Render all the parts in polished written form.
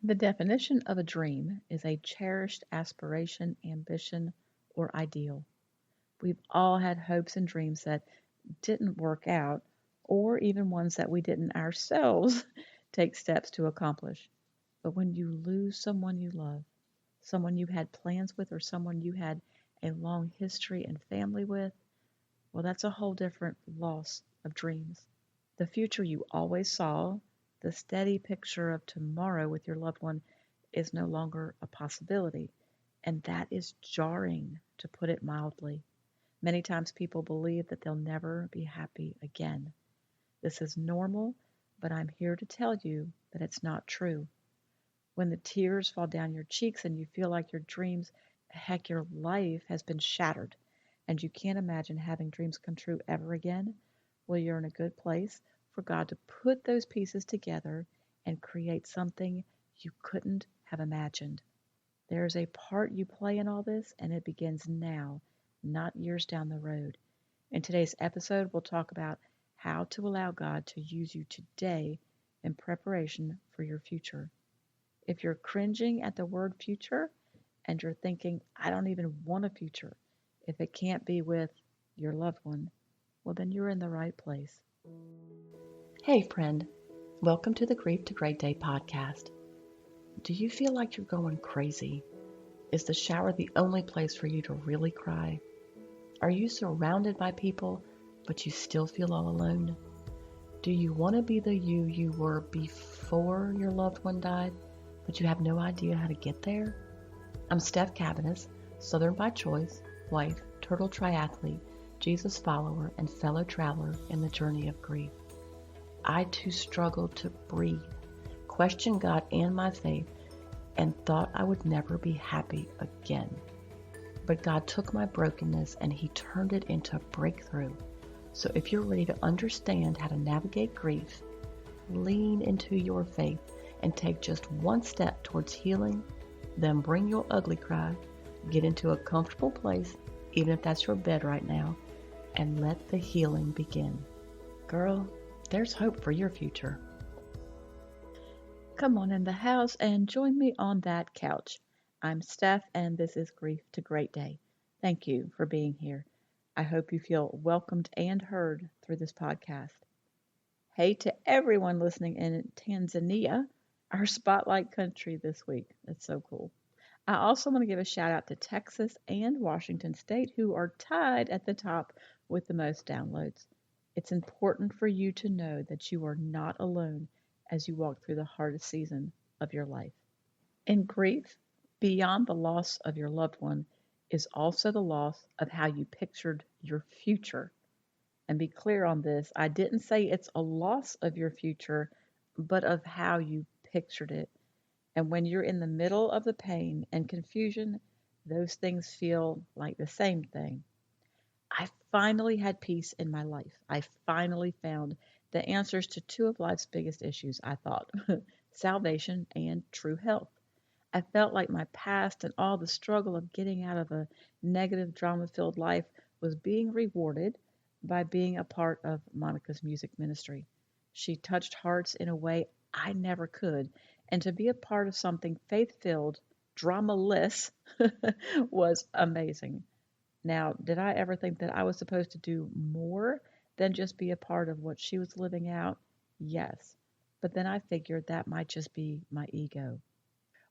The definition of a dream is a cherished aspiration, ambition, or ideal. We've all had hopes and dreams that didn't work out, or even ones that we didn't ourselves take steps to accomplish. But when you lose someone you love, someone you had plans with, or someone you had a long history and family with, well, that's a whole different loss of dreams. The future you always saw, the steady picture of tomorrow with your loved one, is no longer a possibility. And that is jarring, to put it mildly. Many times people believe that they'll never be happy again. This is normal, but I'm here to tell you that it's not true. When the tears fall down your cheeks and you feel like your dreams, heck, your life has been shattered, and you can't imagine having dreams come true ever again, well, you're in a good place for God to put those pieces together and create something you couldn't have imagined. There's a part you play in all this, and it begins now, not years down the road. In today's episode, we'll talk about how to allow God to use you today in preparation for your future. If you're cringing at the word future and you're thinking, I don't even want a future, if it can't be with your loved one, well, then you're in the right place. Hey, friend, welcome to the Grief to Great Day podcast. Do you feel like you're going crazy? Is the shower the only place for you to really cry? Are you surrounded by people, but you still feel all alone? Do you want to be the you were before your loved one died, but you have no idea how to get there? I'm Steph Cabanis, Southern by choice, wife, turtle triathlete, Jesus follower, and fellow traveler in the journey of grief. I too struggled to breathe, questioned God and my faith, and thought I would never be happy again. But God took my brokenness and He turned it into a breakthrough. So if you're ready to understand how to navigate grief, lean into your faith and take just one step towards healing, then bring your ugly cry, get into a comfortable place, even if that's your bed right now, and let the healing begin. Girl, there's hope for your future. Come on in the house and join me on that couch. I'm Steph, and this is Grief to Great Day. Thank you for being here. I hope you feel welcomed and heard through this podcast. Hey to everyone listening in Tanzania, our spotlight country this week. That's so cool. I also want to give a shout out to Texas and Washington State, who are tied at the top with the most downloads. It's important for you to know that you are not alone as you walk through the hardest season of your life. In grief, beyond the loss of your loved one, is also the loss of how you pictured your future. And be clear on this, I didn't say it's a loss of your future, but of how you pictured it. And when you're in the middle of the pain and confusion, those things feel like the same thing. I finally had peace in my life. I finally found the answers to two of life's biggest issues, I thought: salvation and true health. I felt like my past and all the struggle of getting out of a negative, drama filled life was being rewarded by being a part of Monica's music ministry. She touched hearts in a way I never could, and to be a part of something faith filled, dramaless, was amazing. Now, did I ever think that I was supposed to do more than just be a part of what she was living out? Yes. But then I figured that might just be my ego.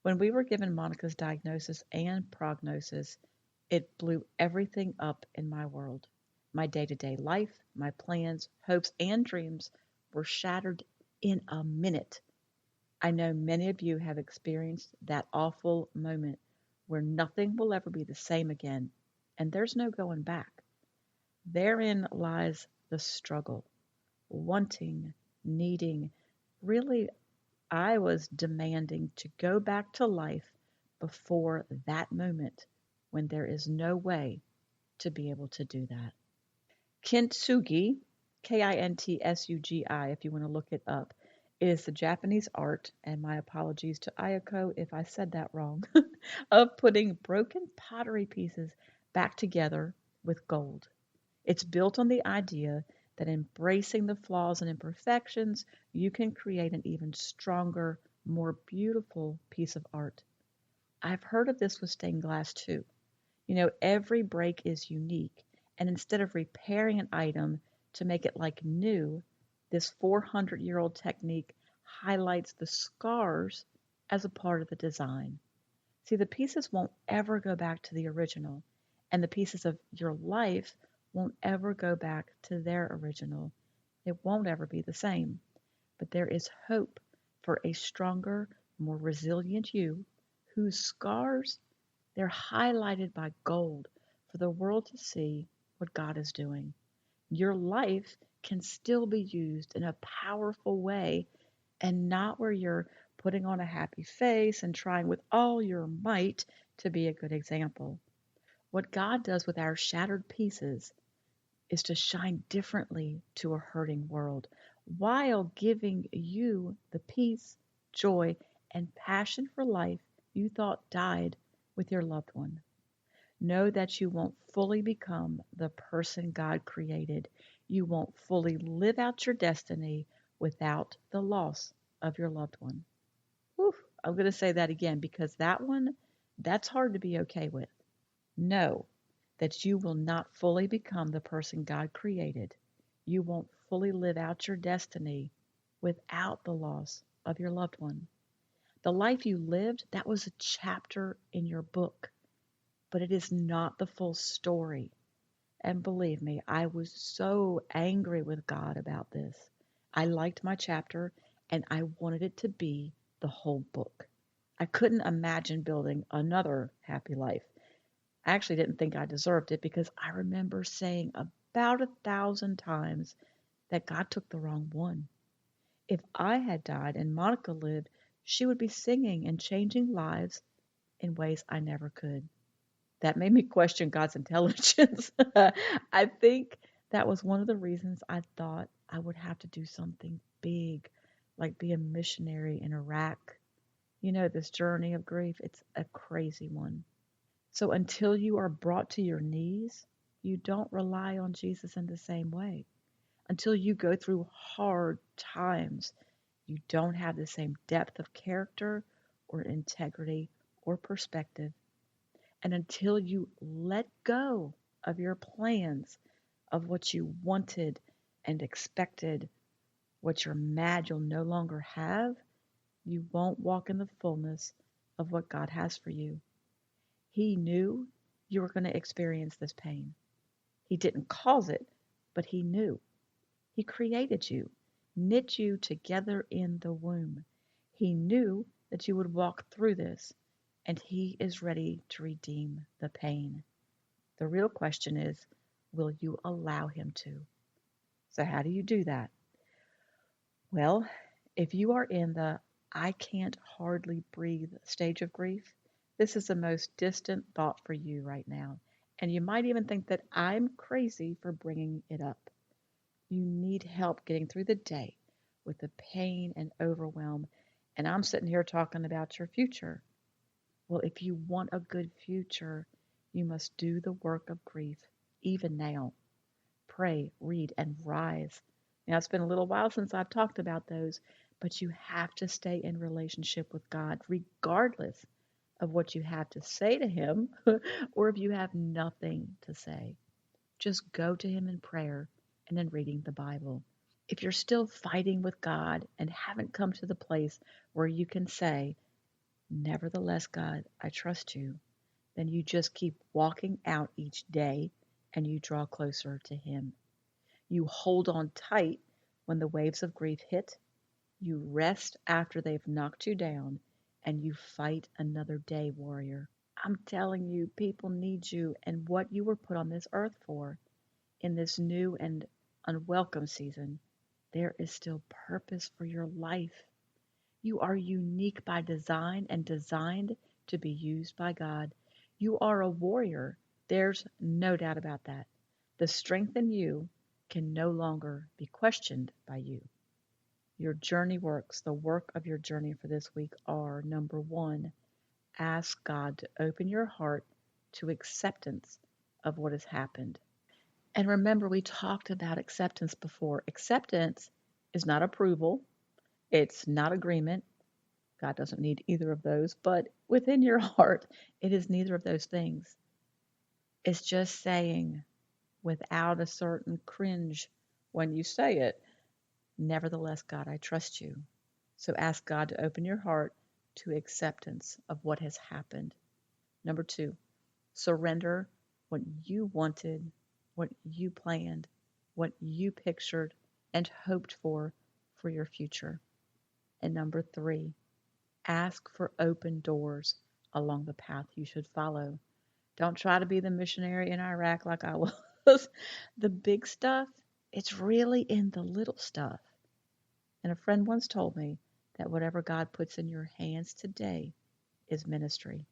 When we were given Monica's diagnosis and prognosis, it blew everything up in my world. My day to day life, my plans, hopes, and dreams were shattered in a minute. I know many of you have experienced that awful moment where nothing will ever be the same again, and there's no going back. Therein lies the struggle, wanting, needing, really, I was demanding to go back to life before that moment when there is no way to be able to do that. Kintsugi, Kintsugi, if you want to look it up, is the Japanese art, and my apologies to Ayako if I said that wrong, of putting broken pottery pieces back together with gold. It's built on the idea that embracing the flaws and imperfections, you can create an even stronger, more beautiful piece of art. I've heard of this with stained glass too. Every break is unique, and instead of repairing an item to make it like new, this 400-year-old technique highlights the scars as a part of the design. See, the pieces won't ever go back to the original, and the pieces of your life won't ever go back to their original. It won't ever be the same. But there is hope for a stronger, more resilient you whose scars, they're highlighted by gold for the world to see what God is doing. Your life can still be used in a powerful way and not where you're putting on a happy face and trying with all your might to be a good example. What God does with our shattered pieces is to shine differently to a hurting world while giving you the peace, joy, and passion for life you thought died with your loved one. Know that you won't fully become the person God created. You won't fully live out your destiny without the loss of your loved one. Whew, I'm going to say that again because that one, that's hard to be okay with. Know that you will not fully become the person God created. You won't fully live out your destiny without the loss of your loved one. The life you lived, that was a chapter in your book, but it is not the full story. And believe me, I was so angry with God about this. I liked my chapter and I wanted it to be the whole book. I couldn't imagine building another happy life. I actually didn't think I deserved it because I remember saying about 1,000 times that God took the wrong one. If I had died and Monica lived, she would be singing and changing lives in ways I never could. That made me question God's intelligence. I think that was one of the reasons I thought I would have to do something big, like be a missionary in Iraq. This journey of grief, it's a crazy one. So until you are brought to your knees, you don't rely on Jesus in the same way. Until you go through hard times, you don't have the same depth of character or integrity or perspective. And until you let go of your plans, of what you wanted and expected, what you're mad you'll no longer have, you won't walk in the fullness of what God has for you. He knew you were going to experience this pain. He didn't cause it, but He knew. He created you, knit you together in the womb. He knew that you would walk through this, and He is ready to redeem the pain. The real question is, will you allow Him to? So, how do you do that? Well, if you are in the I can't hardly breathe stage of grief, this is the most distant thought for you right now. And you might even think that I'm crazy for bringing it up. You need help getting through the day with the pain and overwhelm. And I'm sitting here talking about your future. Well, if you want a good future, you must do the work of grief, even now. Pray, read, and rise. Now, it's been a little while since I've talked about those, but you have to stay in relationship with God, regardless of what you have to say to Him, or if you have nothing to say. Just go to Him in prayer and in reading the Bible. If you're still fighting with God and haven't come to the place where you can say, nevertheless, God, I trust you, then you just keep walking out each day and you draw closer to Him. You hold on tight when the waves of grief hit. You rest after they've knocked you down, and you fight another day, warrior. I'm telling you, people need you and what you were put on this earth for. In this new and unwelcome season, there is still purpose for your life. You are unique by design and designed to be used by God. You are a warrior. There's no doubt about that. The strength in you can no longer be questioned by you. Your journey works. The work of your journey for this week are number one, ask God to open your heart to acceptance of what has happened. And remember, we talked about acceptance before. Acceptance is not approval, it's not agreement, God doesn't need either of those, but within your heart, it is neither of those things. It's just saying, without a certain cringe when you say it, nevertheless, God, I trust you. So ask God to open your heart to acceptance of what has happened. Number two, surrender what you wanted, what you planned, what you pictured and hoped for your future. And number three, ask for open doors along the path you should follow. Don't try to be the missionary in Iraq like I was. The big stuff, it's really in the little stuff. And a friend once told me that whatever God puts in your hands today is ministry.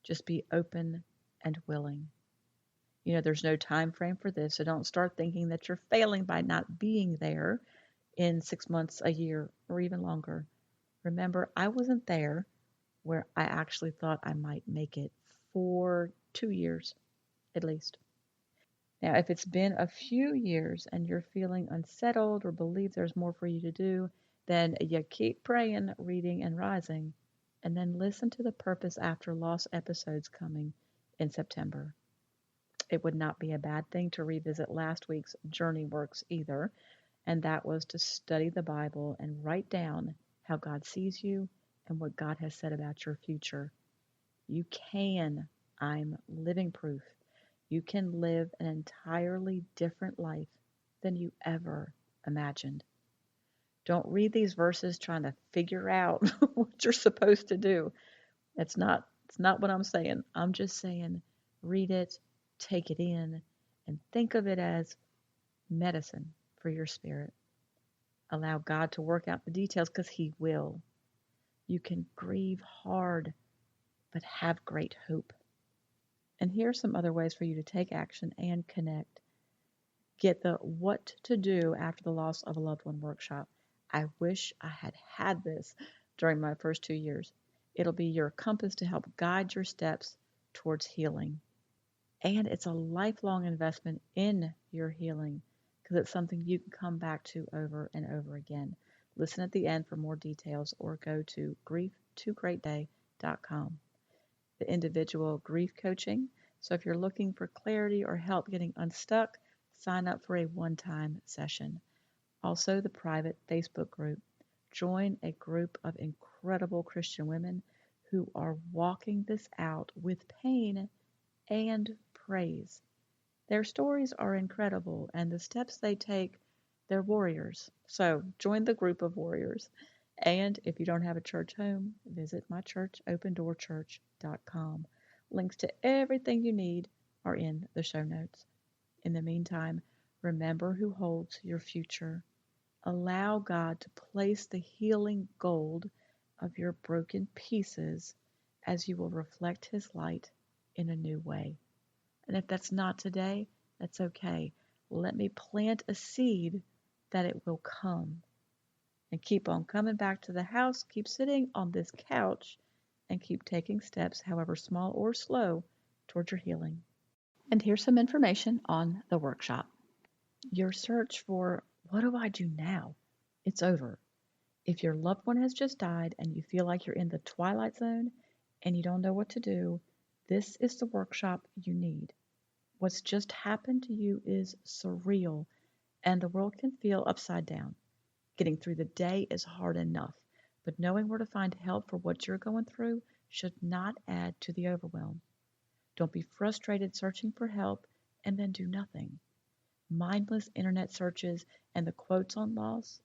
Just be open and willing. There's no time frame for this, so don't start thinking that you're failing by not being there in 6 months, a year, or even longer. Remember, I wasn't there where I actually thought I might make it for 2 years at least. Now, if it's been a few years and you're feeling unsettled or believe there's more for you to do, then you keep praying, reading, and rising, and then listen to the Purpose After Loss episodes coming in September. It would not be a bad thing to revisit last week's Journey Works either, and that was to study the Bible and write down how God sees you and what God has said about your future. You can. I'm living proof. You can live an entirely different life than you ever imagined. Don't read these verses trying to figure out what you're supposed to do. It's not what I'm saying. I'm just saying read it, take it in, and think of it as medicine for your spirit. Allow God to work out the details because He will. You can grieve hard, but have great hope. And here are some other ways for you to take action and connect. Get the What to Do After the Loss of a Loved One workshop. I wish I had had this during my first 2 years. It'll be your compass to help guide your steps towards healing. And it's a lifelong investment in your healing because it's something you can come back to over and over again. Listen at the end for more details or go to grief2greatday.com. The individual grief coaching. So if you're looking for clarity or help getting unstuck, sign up for a one-time session. Also, the private Facebook group. Join a group of incredible Christian women who are walking this out with pain and praise. Their stories are incredible, and the steps they take, they're warriors. So join the group of warriors. And if you don't have a church home, visit my church, opendoorchurch.com. Links to everything you need are in the show notes. In the meantime, remember who holds your future. Allow God to place the healing gold of your broken pieces as you will reflect His light in a new way. And if that's not today, that's okay. Let me plant a seed that it will come. And keep on coming back to the house, keep sitting on this couch, and keep taking steps, however small or slow, towards your healing. And here's some information on the workshop. Your search for what do I do now? It's over. If your loved one has just died and you feel like you're in the twilight zone and you don't know what to do, this is the workshop you need. What's just happened to you is surreal, and the world can feel upside down. Getting through the day is hard enough, but knowing where to find help for what you're going through should not add to the overwhelm. Don't be frustrated searching for help and then do nothing. Mindless internet searches and the quotes on loss,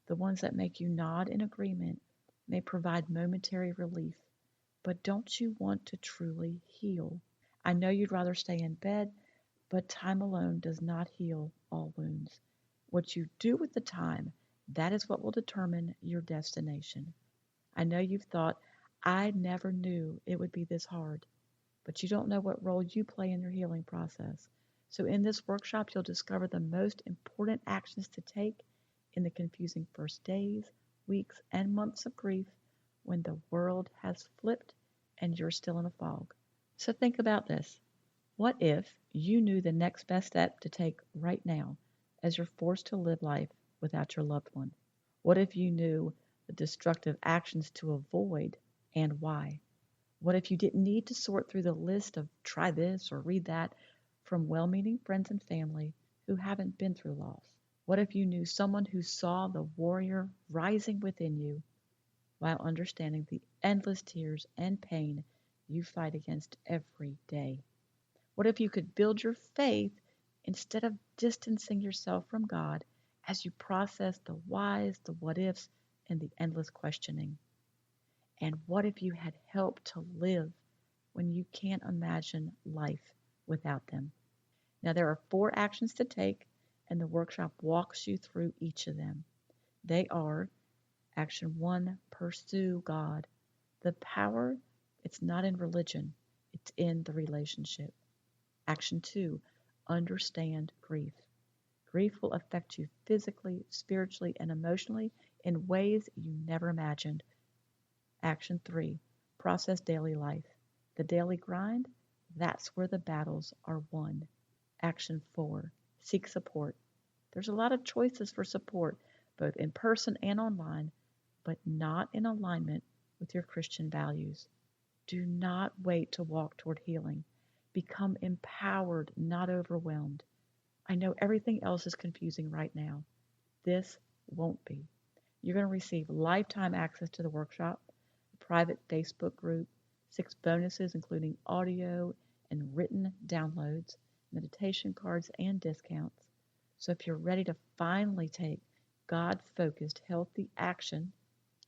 the ones that make you nod in agreement, may provide momentary relief, but don't you want to truly heal? I know you'd rather stay in bed, but time alone does not heal all wounds. What you do with the time, that is what will determine your destination. I know you've thought, I never knew it would be this hard, but you don't know what role you play in your healing process. So in this workshop, you'll discover the most important actions to take in the confusing first days, weeks, and months of grief when the world has flipped and you're still in a fog. So think about this. What if you knew the next best step to take right now as you're forced to live life without your loved one? What if you knew the the destructive actions to avoid, and why. What if you didn't need to sort through the list of try this or read that from well meaning friends and family who haven't been through loss? What if you knew someone who saw the warrior rising within you while understanding the endless tears and pain you fight against every day? What if you could build your faith instead of distancing yourself from God as you process the whys, the what ifs, and the endless questioning? And what if you had help to live when you can't imagine life without them? Now, there are 4 actions to take, and the workshop walks you through each of them. They are: Action 1, pursue God. The power, it's not in religion, it's in the relationship. Action 2, understand grief. Grief will affect you physically, spiritually, and emotionally in ways you never imagined. Action 3, process daily life. The daily grind, that's where the battles are won. Action 4, seek support. There's a lot of choices for support, both in person and online, but not in alignment with your Christian values. Do not wait to walk toward healing. Become empowered, not overwhelmed. I know everything else is confusing right now. This won't be. You're going to receive lifetime access to the workshop, a private Facebook group, 6 bonuses including audio and written downloads, meditation cards, and discounts. So if you're ready to finally take God-focused, healthy action,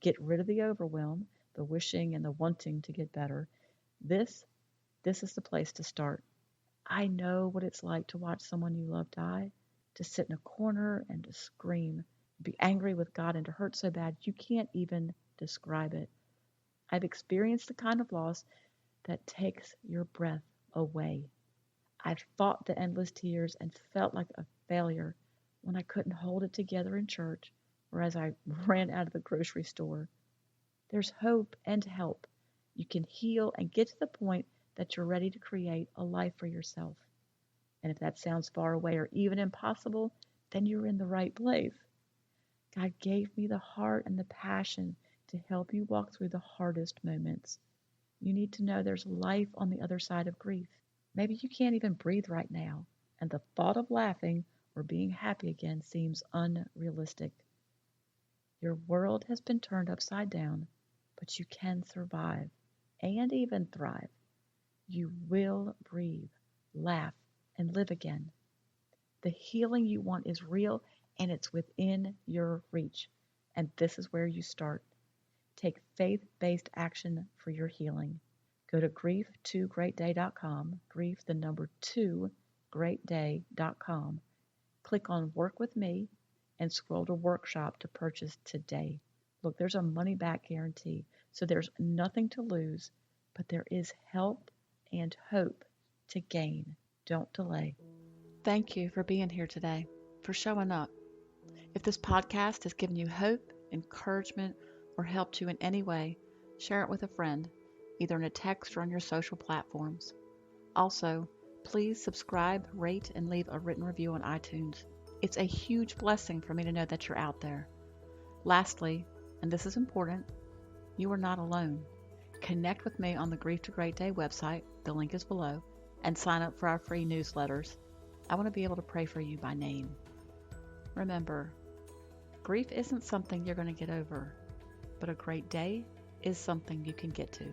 get rid of the overwhelm, the wishing, and the wanting to get better, this is the place to start. I know what it's like to watch someone you love die, to sit in a corner and to scream, be angry with God, and to hurt so bad you can't even describe it. I've experienced the kind of loss that takes your breath away. I've fought the endless tears and felt like a failure when I couldn't hold it together in church or as I ran out of the grocery store. There's hope and help. You can heal and get to the point that you're ready to create a life for yourself. And if that sounds far away or even impossible, then you're in the right place. God gave me the heart and the passion to help you walk through the hardest moments. You need to know there's life on the other side of grief. Maybe you can't even breathe right now, and the thought of laughing or being happy again seems unrealistic. Your world has been turned upside down, but you can survive and even thrive. You will breathe, laugh, and live again. The healing you want is real and it's within your reach. And this is where you start. Take faith-based action for your healing. Go to grief2greatday.com, grief the number 2 greatday.com. Click on Work with Me and scroll to Workshop to purchase today. Look, there's a money-back guarantee, so there's nothing to lose, but there is help and hope to gain. Don't delay. Thank you for being here today, for showing up. If this podcast has given you hope, encouragement, or helped you in any way, share it with a friend, either in a text or on your social platforms. Also, please subscribe, rate, and leave a written review on iTunes. It's a huge blessing for me to know that you're out there. Lastly, and this is important, you are not alone. Connect with me on the Grief to Great Day website, the link is below, and sign up for our free newsletters. I want to be able to pray for you by name. Remember, grief isn't something you're going to get over, but a great day is something you can get to.